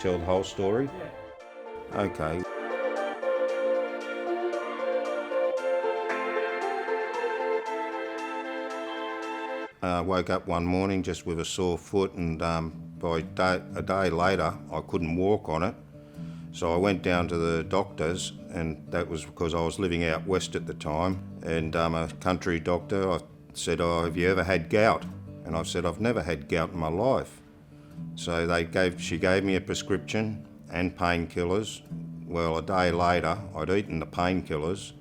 tell the whole story? Yeah. Okay. I woke up one morning just with a sore foot, and a day later I couldn't walk on it. So I went down to the doctors, and that was because I was living out west at the time, and a country doctor, I said, "Oh, have you ever had gout?" And I said, "I've never had gout in my life." So she gave me a prescription and painkillers. Well, a day later I'd eaten the painkillers,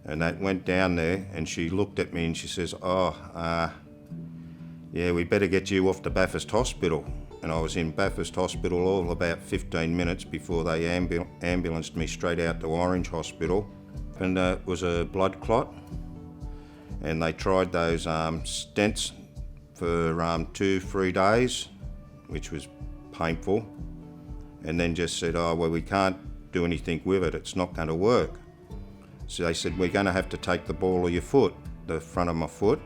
and that went down there, and she looked at me and she says, "Yeah, we better get you off to Bathurst Hospital." And I was in Bathurst Hospital all about 15 minutes before they ambulanced me straight out to Orange Hospital. And it was a blood clot. And they tried those stents for 2-3 days, which was painful. And then just said, "Oh, well, we can't do anything with it. It's not going to work." So they said, "We're going to have to take the ball of your foot, the front of my foot."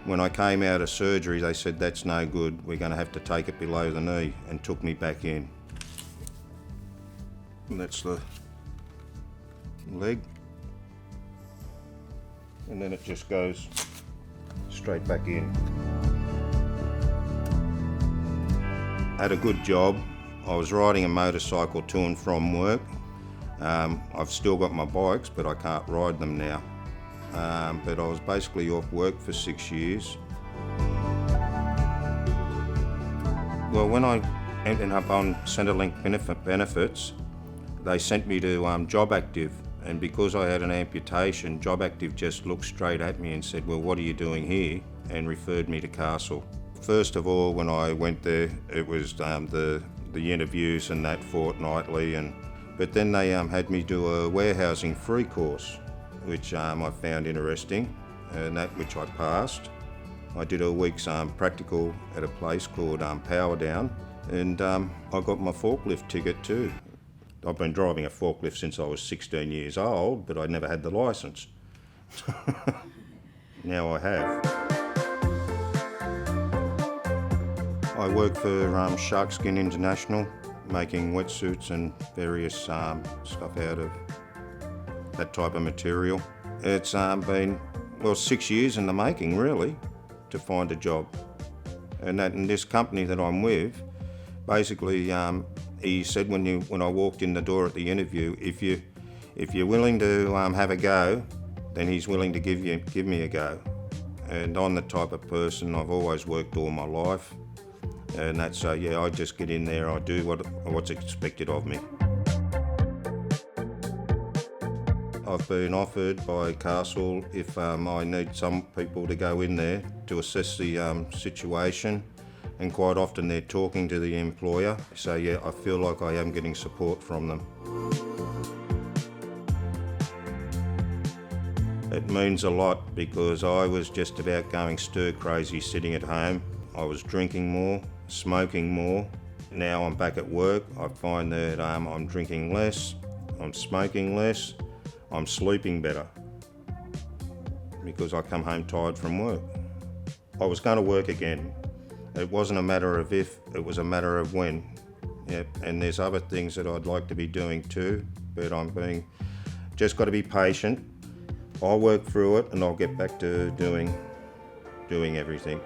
When I came out of surgery, they said, "That's no good. We're going to have to take it below the knee," and took me back in. And that's the leg. And then it just goes straight back in. Had a good job. I was riding a motorcycle to and from work. I've still got my bikes, but I can't ride them now. But I was basically off work for 6 years. Well, when I ended up on Centrelink benefits, they sent me to Job Active, and because I had an amputation, Job Active just looked straight at me and said, "Well, what are you doing here?" and referred me to Castle. First of all, when I went there, it was the interviews and that fortnightly, but then they had me do a warehousing free course, which I found interesting, and that which I passed. I did a week's practical at a place called Power Down, and I got my forklift ticket too. I've been driving a forklift since I was 16 years old, but I never had the licence. Now I have. I work for Sharkskin International, making wetsuits and various stuff out of that type of material. It's been 6 years in the making, really, to find a job. And this company that I'm with, basically, he said when I walked in the door at the interview, if you're willing to have a go, then he's willing to give me a go. And I'm the type of person, I've always worked all my life, and that's I just get in there, I do what's expected of me. I've been offered by Castle if I need some people to go in there to assess the situation, and quite often they're talking to the employer. So yeah, I feel like I am getting support from them. It means a lot because I was just about going stir crazy sitting at home. I was drinking more, smoking more. Now I'm back at work, I find that I'm drinking less, I'm smoking less, I'm sleeping better because I come home tired from work. I was going to work again. It wasn't a matter of if, it was a matter of when. Yep. And there's other things that I'd like to be doing too, but just got to be patient. I'll work through it and I'll get back to doing everything.